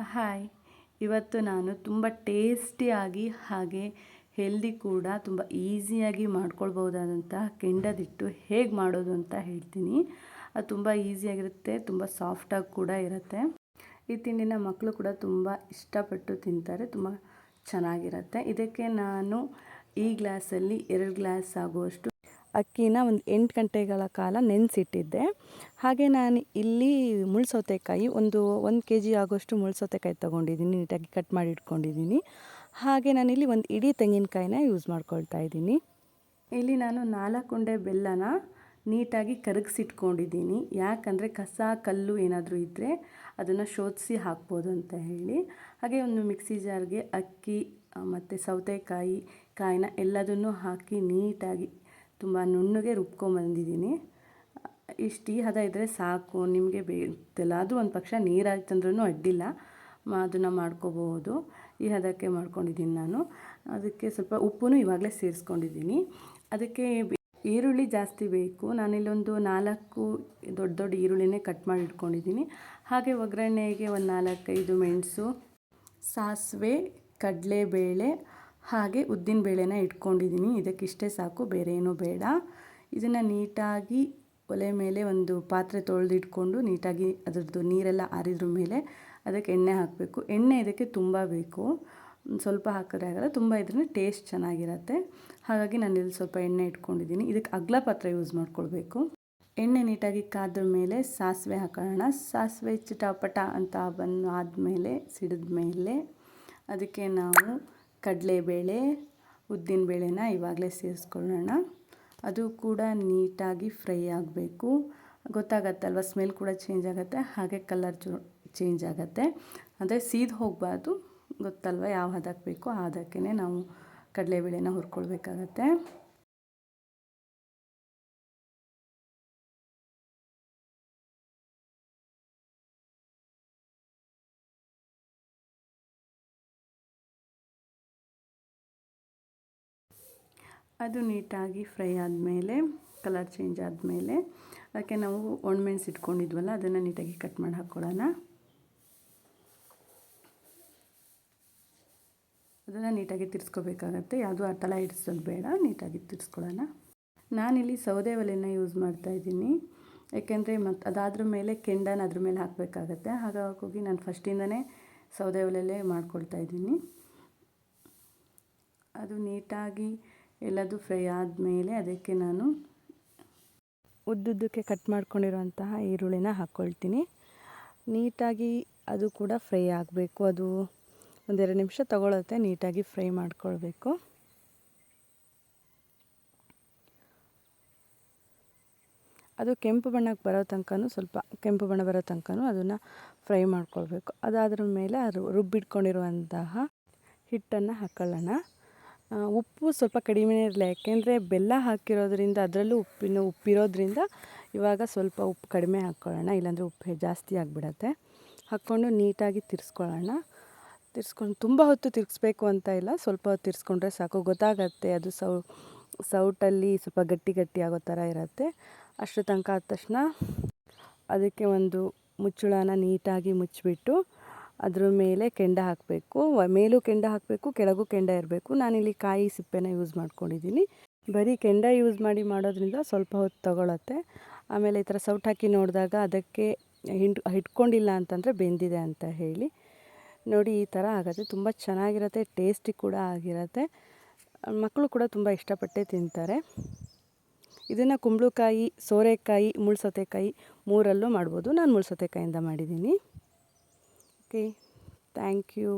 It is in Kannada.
ಹಾಯ್, ಇವತ್ತು ನಾನು ತುಂಬ ಟೇಸ್ಟಿಯಾಗಿ ಹಾಗೆ ಹೆಲ್ದಿ ಕೂಡ ತುಂಬ ಈಸಿಯಾಗಿ ಮಾಡ್ಕೊಳ್ಬೋದಾದಂಥ ಕೆಂಡದಿಟ್ಟು ಹೇಗೆ ಮಾಡೋದು ಅಂತ ಹೇಳ್ತೀನಿ. ಅದು ತುಂಬ ಈಸಿಯಾಗಿರುತ್ತೆ, ತುಂಬ ಸಾಫ್ಟಾಗಿ ಕೂಡ ಇರುತ್ತೆ. ಈ ತಿಂಡಿನ ಮಕ್ಕಳು ಕೂಡ ತುಂಬ ಇಷ್ಟಪಟ್ಟು ತಿಂತಾರೆ, ತುಂಬ ಚೆನ್ನಾಗಿರುತ್ತೆ. ಇದಕ್ಕೆ ನಾನು ಈ ಗ್ಲಾಸಲ್ಲಿ 2 ಗ್ಲಾಸ್ ಆಗುವಷ್ಟು ಅಕ್ಕಿನ ಒಂದು 8 ಗಂಟೆಗಳ ಕಾಲ ನೆನೆಸಿಟ್ಟಿದ್ದೆ. ಹಾಗೆ ನಾನು ಇಲ್ಲಿ ಮುಳ್ಳು ಒಂದು kg ಆಗೋಷ್ಟು ಮುಳ್ಳು ತೊಗೊಂಡಿದ್ದೀನಿ, ನೀಟಾಗಿ ಕಟ್ ಮಾಡಿ ಇಟ್ಕೊಂಡಿದ್ದೀನಿ. ಹಾಗೆ ನಾನಿಲ್ಲಿ ಒಂದು ಇಡೀ ತೆಂಗಿನಕಾಯಿನ ಯೂಸ್ ಮಾಡ್ಕೊಳ್ತಾ ಇದ್ದೀನಿ. ಇಲ್ಲಿ ನಾನು 4 ಉಂಡೆ ಬೆಲ್ಲನ ನೀಟಾಗಿ ಕರಗಿಸಿಟ್ಕೊಂಡಿದ್ದೀನಿ. ಯಾಕಂದರೆ ಕಸ ಕಲ್ಲು ಏನಾದರೂ ಇದ್ದರೆ ಅದನ್ನು ಶೋಧಿಸಿ ಹಾಕ್ಬೋದು ಅಂತ ಹೇಳಿ. ಹಾಗೆ ಒಂದು ಮಿಕ್ಸಿ ಜಾರ್ಗೆ ಅಕ್ಕಿ ಮತ್ತು ಸೌತೆಕಾಯಿ ಕಾಯಿನ ಎಲ್ಲದನ್ನು ಹಾಕಿ ನೀಟಾಗಿ ತುಂಬ ನುಣ್ಣಗೆ ರುಬ್ಕೊಂಬಂದಿದ್ದೀನಿ. ಇಷ್ಟು ಈ ಹದ ಇದ್ದರೆ ಸಾಕು, ನಿಮಗೆ ಬೇಕಿಲ್ಲ ಅದು ಒಂದು ಪಕ್ಷ ನೀರಾಯ್ತಂದ್ರೂ ಅಡ್ಡಿಲ್ಲ, ಅದನ್ನು ಮಾಡ್ಕೋಬಹುದು. ಈ ಹದಕ್ಕೆ ಮಾಡ್ಕೊಂಡಿದ್ದೀನಿ ನಾನು. ಅದಕ್ಕೆ ಸ್ವಲ್ಪ ಉಪ್ಪು ಇವಾಗಲೇ ಸೇರಿಸ್ಕೊಂಡಿದ್ದೀನಿ. ಅದಕ್ಕೆ ಈರುಳ್ಳಿ ಜಾಸ್ತಿ ಬೇಕು. ನಾನಿಲ್ಲೊಂದು 4 ದೊಡ್ಡ ದೊಡ್ಡ ಈರುಳ್ಳಿನೇ ಕಟ್ ಮಾಡಿ ಇಟ್ಕೊಂಡಿದ್ದೀನಿ. ಹಾಗೆ ಒಗ್ಗರಣೆಗೆ ಒಂದು 4-5 ಮೆಣಸು, ಸಾಸಿವೆ, ಕಡಲೆಬೇಳೆ ಹಾಗೆ ಉದ್ದಿನಬೇಳೆನ ಇಟ್ಕೊಂಡಿದ್ದೀನಿ. ಇದಕ್ಕಿಷ್ಟೇ ಸಾಕು, ಬೇರೆ ಏನೂ ಬೇಡ. ಇದನ್ನು ನೀಟಾಗಿ ಒಲೆ ಮೇಲೆ ಒಂದು ಪಾತ್ರೆ ತೊಳೆದಿಟ್ಕೊಂಡು ನೀಟಾಗಿ ಅದರದ್ದು ನೀರೆಲ್ಲ ಆರಿದ್ರ ಮೇಲೆ ಅದಕ್ಕೆ ಎಣ್ಣೆ ಹಾಕಬೇಕು. ಎಣ್ಣೆ ಇದಕ್ಕೆ ತುಂಬ ಬೇಕು, ಸ್ವಲ್ಪ ಹಾಕಿದ್ರೆ ಆಗಲ್ಲ, ತುಂಬ ಇದ್ರೂ ಟೇಸ್ಟ್ ಚೆನ್ನಾಗಿರುತ್ತೆ. ಹಾಗಾಗಿ ನಾನಿಲ್ಲಿ ಸ್ವಲ್ಪ ಎಣ್ಣೆ ಇಟ್ಕೊಂಡಿದ್ದೀನಿ. ಇದಕ್ಕೆ ಅಗಲ ಪಾತ್ರೆ ಯೂಸ್ ಮಾಡ್ಕೊಳ್ಬೇಕು. ಎಣ್ಣೆ ನೀಟಾಗಿ ಕಾದ್ರ ಮೇಲೆ ಸಾಸಿವೆ ಹಾಕೋಣ. ಸಾಸಿವೆ ಚಿಟಾಪಟ ಅಂತ ಆದಮೇಲೆ ಸಿಡಿದ ಮೇಲೆ ಅದಕ್ಕೆ ನಾವು ಕಡಲೆಬೇಳೆ, ಉದ್ದಿನಬೇಳೆನ ಇವಾಗಲೇ ಸೇರಿಸ್ಕೊಳ್ಳೋಣ. ಅದು ಕೂಡ ನೀಟಾಗಿ ಫ್ರೈ ಆಗಬೇಕು. ಗೊತ್ತಾಗತ್ತಲ್ವ, ಸ್ಮೆಲ್ ಕೂಡ ಚೇಂಜ್ ಆಗುತ್ತೆ, ಹಾಗೆ ಕಲರ್ ಚೇಂಜ್ ಆಗುತ್ತೆ. ಅಂದರೆ ಸೀದು ಹೋಗಬಾರ್ದು, ಗೊತ್ತಲ್ವ ಯಾವ ಹದಕ್ಕೆ ಬೇಕೋ ಆ ಹದಕ್ಕೆ ನಾವು ಕಡಲೆಬೇಳೆನ ಹುರ್ಕೊಳ್ಬೇಕಾಗತ್ತೆ. ಅದು ನೀಟಾಗಿ ಫ್ರೈ ಆದಮೇಲೆ, ಕಲರ್ ಚೇಂಜ್ ಆದಮೇಲೆ ಅದಕ್ಕೆ ನಾವು ಒಣಮೆಣಸು ಇಟ್ಕೊಂಡಿದ್ವಲ್ಲ ಅದನ್ನು ನೀಟಾಗಿ ಕಟ್ ಮಾಡಿ ಹಾಕ್ಕೊಳ್ಳೋಣ. ಅದನ್ನು ನೀಟಾಗಿ ತಿರ್ಸ್ಕೋಬೇಕಾಗತ್ತೆ, ಯಾವುದೂ ತಲ ಇಡಿಸೋದು ಬೇಡ, ನೀಟಾಗಿ ತಿರ್ಸ್ಕೊಳ್ಳೋಣ. ನಾನಿಲ್ಲಿ ಸೌದೆ ಒಲೆನ ಯೂಸ್ ಮಾಡ್ತಾಯಿದ್ದೀನಿ. ಯಾಕೆಂದರೆ ಅದಾದ್ರ ಮೇಲೆ ಕೆಂಡನ ಅದ್ರ ಮೇಲೆ ಹಾಕಬೇಕಾಗತ್ತೆ. ಹಾಗಾಗಿ ನಾನು ಫಸ್ಟಿಂದನೇ ಸೌದೆ ಒಲೆಯಲ್ಲೇ ಮಾಡ್ಕೊಳ್ತಾಯಿದ್ದೀನಿ. ಅದು ನೀಟಾಗಿ ಎಲ್ಲದು ಫ್ರೈ ಆದಮೇಲೆ ಅದಕ್ಕೆ ನಾನು ಉದ್ದುದ್ದಕ್ಕೆ ಕಟ್ ಮಾಡ್ಕೊಂಡಿರೋಂತಹ ಈರುಳ್ಳಿನ ಹಾಕ್ಕೊಳ್ತೀನಿ. ನೀಟಾಗಿ ಅದು ಕೂಡ ಫ್ರೈ ಆಗಬೇಕು. ಅದು 1-2 ನಿಮಿಷ ತಗೊಳುತ್ತೆ, ನೀಟಾಗಿ ಫ್ರೈ ಮಾಡ್ಕೊಳ್ಬೇಕು. ಅದು ಕೆಂಪು ಬಣ್ಣಕ್ಕೆ ಬರೋ ತನಕ, ಸ್ವಲ್ಪ ಕೆಂಪು ಬಣ್ಣ ಬರೋ ತನಕ ಅದನ್ನು ಫ್ರೈ ಮಾಡ್ಕೊಳ್ಬೇಕು. ಅದಾದ್ರ ಮೇಲೆ ರುಬ್ಬಿಟ್ಕೊಂಡಿರುವಂತಹ ಹಿಟ್ಟನ್ನು ಹಾಕೊಳ್ಳೋಣ. ಉಪ್ಪು ಸ್ವಲ್ಪ ಕಡಿಮೆ ಇರಲಿ, ಯಾಕೆಂದರೆ ಬೆಲ್ಲ ಹಾಕಿರೋದ್ರಿಂದ ಅದರಲ್ಲೂ ಉಪ್ಪಿರೋದ್ರಿಂದ ಇವಾಗ ಸ್ವಲ್ಪ ಉಪ್ಪು ಕಡಿಮೆ ಹಾಕ್ಕೊಳ್ಳೋಣ, ಇಲ್ಲಾಂದರೆ ಉಪ್ಪು ಜಾಸ್ತಿ ಆಗಿಬಿಡತ್ತೆ. ಹಾಕ್ಕೊಂಡು ನೀಟಾಗಿ ತಿರ್ಸ್ಕೊಳ್ಳೋಣ. ತಿರ್ಸ್ಕೊಂಡು ತುಂಬ ಹೊತ್ತು ತಿರ್ಗಿಸ್ಬೇಕು ಅಂತ ಇಲ್ಲ, ಸ್ವಲ್ಪ ಹೊತ್ತು ತಿರ್ಸ್ಕೊಂಡ್ರೆ ಸಾಕು. ಗೊತ್ತಾಗತ್ತೆ ಅದು ಸೌಟಲ್ಲಿ ಸ್ವಲ್ಪ ಗಟ್ಟಿ ಆಗೋ ಥರ ಇರುತ್ತೆ. ಅಷ್ಟು ತನಕ ಆದ ತಕ್ಷಣ ಅದಕ್ಕೆ ಒಂದು ಮುಚ್ಚಳನ ನೀಟಾಗಿ ಮುಚ್ಚಿಬಿಟ್ಟು ಅದ್ರ ಮೇಲೆ ಕೆಂಡ ಹಾಕಬೇಕು. ಮೇಲೂ ಕೆಂಡ ಹಾಕಬೇಕು, ಕೆಳಗೂ ಕೆಂಡ ಇರಬೇಕು. ನಾನಿಲ್ಲಿ ಕಾಯಿ ಸಿಪ್ಪೆನ ಯೂಸ್ ಮಾಡ್ಕೊಂಡಿದ್ದೀನಿ. ಬರೀ ಕೆಂಡ ಯೂಸ್ ಮಾಡೋದ್ರಿಂದ ಸ್ವಲ್ಪ ಹೊತ್ತು ತಗೊಳತ್ತೆ. ಆಮೇಲೆ ಈ ಥರ ಸೌಟ್ ಹಾಕಿ ನೋಡಿದಾಗ ಅದಕ್ಕೆ ಹಿಡ್ಕೊಂಡಿಲ್ಲ ಅಂತಂದರೆ ಬೆಂದಿದೆ ಅಂತ ಹೇಳಿ. ನೋಡಿ, ಈ ಥರ ಆಗುತ್ತೆ. ತುಂಬ ಚೆನ್ನಾಗಿರುತ್ತೆ, ಟೇಸ್ಟಿ ಕೂಡ ಆಗಿರುತ್ತೆ. ಮಕ್ಕಳು ಕೂಡ ತುಂಬ ಇಷ್ಟಪಟ್ಟೇ ತಿಂತಾರೆ. ಇದನ್ನು ಕುಂಬಳಕಾಯಿ, ಸೋರೆಕಾಯಿ, ಮುಳ್ಳು ಸೌತೆಕಾಯಿ 3ರಲ್ಲೂ ಮಾಡ್ಬೋದು. ನಾನು ಮುಳ್ಳು ಸೌತೆಕಾಯಿಂದ ಮಾಡಿದ್ದೀನಿ. Okay, thank you.